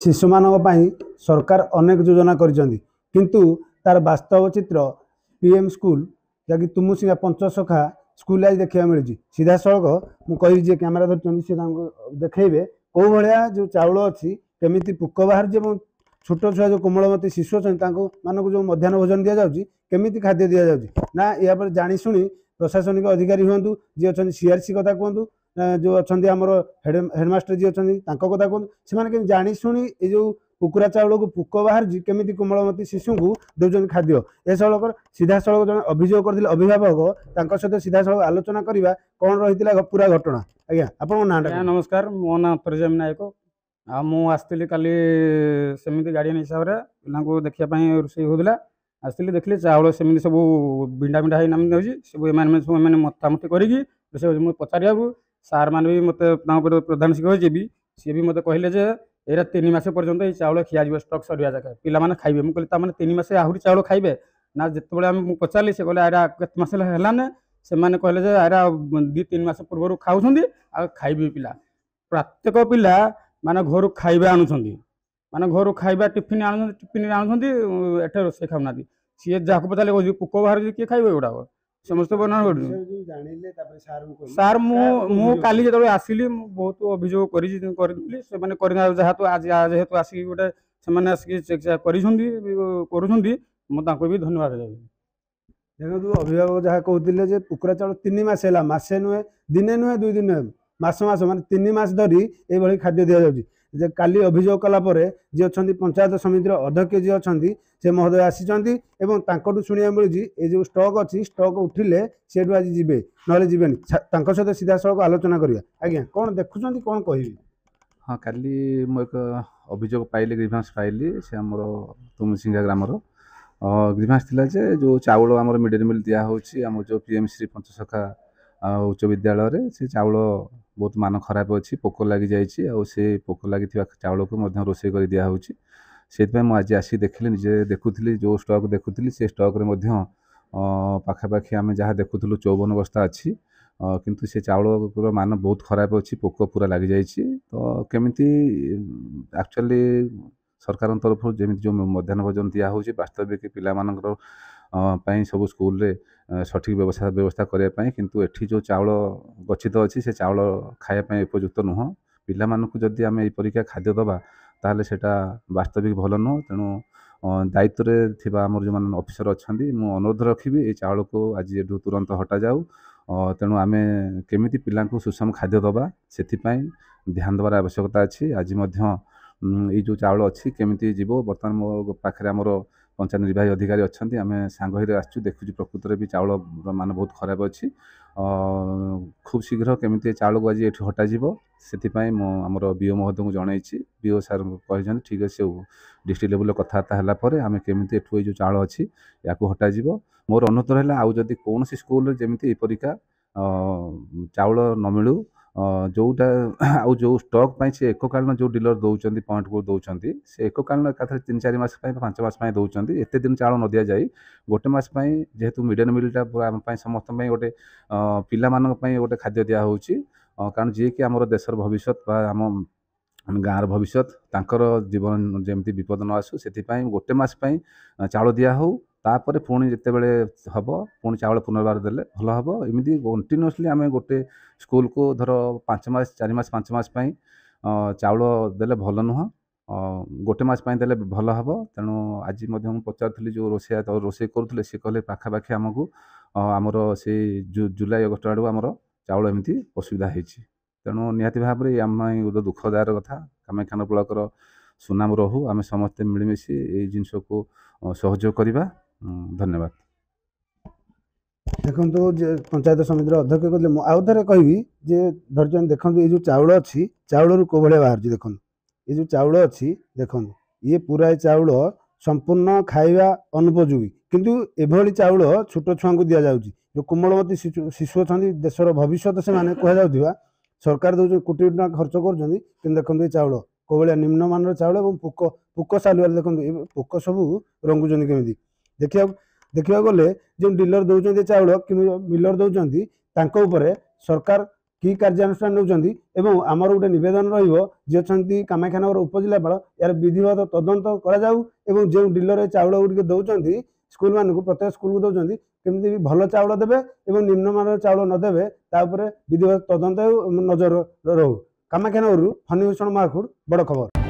शिशु सरकार अनेक योजना किंतु तार वास्तव चित्र पीएम स्कूल जहाँकि तुमुसिंगा पंचसखा स्कूल आज देखा मिली सीधा सड़क मुझे जी कैमेरा धरती सी देखेबे कौ भाया जो चाउल अच्छी केमी पुक बाहर छोट छुआ जो कोमलमती शिशु अच्छा मानक जो मध्याह्न भोजन दि जाऊँगी केमी खाद्य दि जाऊँगी ना या जाशुणी प्रशासनिक अधिकारी हूँ जी अच्छा सीआरसी कथा कहतु जो अच्छा आम हेडमास्टर जी अच्छा कथा कहतु से जाशुणी ये जो कुकुरा चाउल को पुक बाहर केमी कोमलमती शिशु को दौरान खाद्य ए सड़क सीधा सड़क जो अभियोग करते अभिभावक सहित सीधा सड़क आलोचना करवा कौन रही पूरा घटना आज्ञा आप नमस्कार मो ना प्रजम नायक आसती काली सेमती गार्डियन हिसाब से पिला देखापी रोषे होता आसती देखिए चाउल सेमती सब बिंडा बिंडा हो सब एम मतामती करी पचार सार मैंने भी मत प्रधान शिक्षक जी सी भी मत कहले एरा 3 मास पर्यंत ये चाउल खिया स्टक सरिया जाए पिला खाइबे मुझे कहली 3 मास आहरी चाउल खाइबे ना जिते पचारि से कहले आरा केत मास है से कहले आरा 2-3 मास पूर्व खाऊँ खाइबे पिला प्रत्येक पिला माने घर खाइबा आणुछंदी माने घर खाइबा टिफिन आणुछंदी एठे रोसे खाउना सी जहाँ पचारे पुक बाहर किए खाइबे गुड़ा समस्त बना सार मु काली जो आसिली बहुत अभियोग करी जहाँ तो आज जेहेतु आसिक गोटे से आसिक कर भी धन्यवाद देवी देखो अभिभावक जहाँ कहते कुकुरा चाउल 3 मास है मसे नुहे दिने नुहे 2 दिन नुहे मास माने 3 मास धरी ये खाद्य दि जाऊँगी काली अभियोग कलापर जी अच्छा पंचायत समिति अध्यक्ष जी अच्छा से महोदय आसी शुणा मिलूँ ये जो स्टक अच्छी स्टक उठिले से आज जी ना जी सहित सीधा सड़क आलोचना करिया आज्ञा कौन देखुं कौन कह हाँ काली मु एक अभियोग पाइली ग्रीभांस पाइली से आम तुमुसिंगा ग्रामर ग्रीभांस थिला जे जो चाउल आम मिड डे मिल दिया होची आम जो पीएम श्री पंचसखा उच्च विद्यालय से चाउल बहुत मान खराब अच्छी पोक लगी जाए पोक लगी चाउल को रोषे कर दिया होची से आज आसी देखिली निजे देखुली जो स्टक देखुली से स्टक पाखापाखि आम जहाँ देखुलू 54 बस्ता अच्छी किंतु से चाउल मान बहुत खराब अच्छी पोक पूरा लगी जाए तो केमिति एक्चुअली सरकार तरफ जमी जो मध्याह्न भोजन दिया होची वास्तविक पिला मानकर सब स्कूल रे सठिक व्यवस्था करने किंतु एठी जो चाउल गच्छित अच्छी से चाउल खायापी उपयुक्त नुह पिला मानक जदि आम यपरिका खाद्य दबा ताहले सेटा वास्तविक भल नुह तेणु दायित्व रे आमर जो मान ऑफिसर अच्छा मु अनुरोध रखी ये चाउल को आज ये तुरंत हटा जाऊ तेणु आम केमिति पिला सुषम खाद्य दबा से ध्यान देवार आवश्यकता अच्छी आज ये जो चाउल अच्छी केमिति जीव बर्तमान मो पाखे आमर पंचायत निर्वाही अधिकारी अच्छा आम सांग आसचु देखु प्रकृत भी चाउल मान बहुत खराब अच्छी खूब शीघ्र केमिति चाउल को आज ये हटा से आमर बीओ महोदय को जनई बीओ सार कही ठीक अच्छे डिस्ट्रिक्ट लेवल कथबार्ता आम केमिति एठू जो चाउल अच्छी या हटा मोर अनुरोध रहा आउ जदि कौन स्कूल जमी यपरिका चाउल न मिलू जोटा आउ जो स्टक से एककालीन जो डीलर दौरान पॉइंट को दौरान से एककालीन एक 3-4 मास 5 मास दौरान एत दिन चाउल न दि जाए गोटे मास जेहेतु मिड डे मिलटा पूरा आम समस्त गोटे पिला गोटे खाद्य दिया होची कारण जी कि आम देशर भविष्य आम गाँव भविष्य तांकर जीवन जमी विपद न आसू से गोटे मास चाउल दिया हो तापर पुणी जिते बड़े हम पुणी चाउल पुनर्बार देले भल हम एमती कंटिन्यूअसली आम गोटे स्कूल को धर 5 मास 4 मास 5 मास चाउल देले भल नुह गोटे मास देले भल हम तेणु आज पचारि जो रोषे करुले सी कहले पाखापाखि आमको आमर से जुलाई अगस्ट आड़ आमर चाउल एमती असुविधा होती तेणु निहाती भाव में आम गोटे दुखदायर कथा कामाख्यानगर ब्लॉकर सुनाम रहू आम समस्ते मिलमिशि ये जिनस को सहयोग करवा धन्यवाद देखो पंचायत समिति अध्यक्ष कहते आउ थे कहि धरचंद देखो ये जो चाउल अच्छी चाउल रू को भाया बाहर देखो ये जो चाउल अच्छी देखो ये पूरा चाउल संपूर्ण खाइबा अनुपयोगी किंतु एभली चाउल छोट छुआ को दि जाऊँगी जो कोमलमती शिशु अच्छा देशर भविष्य से कहुवा सरकार दौर कोटी टका खर्च कर देखो ये चाउल कौ भाया निम्नमान चाउल और पोक पोक सालुआर देखो पोक सब रंगुंट केमी देखा गले जो डीलर दौरान चाउल कि मिलर दौरान सरकार कि कार्यानुष्ठान नौकरी एवं आमर गोटे नवेदन रही अच्छा कामाख्यानगर उपजिलापाल यार विधिवत तदंत कर जो डिलर चाउल गुड़िक दौरान स्कूल मानक प्रत्येक स्कूल को दौरान केमती भी भल चाउल देवे और निम्नमान चाउल नदेवे विधिवत तदंत नजर रो कामाख्यानगर फनी भूषण महाकुड़ बड़ खबर।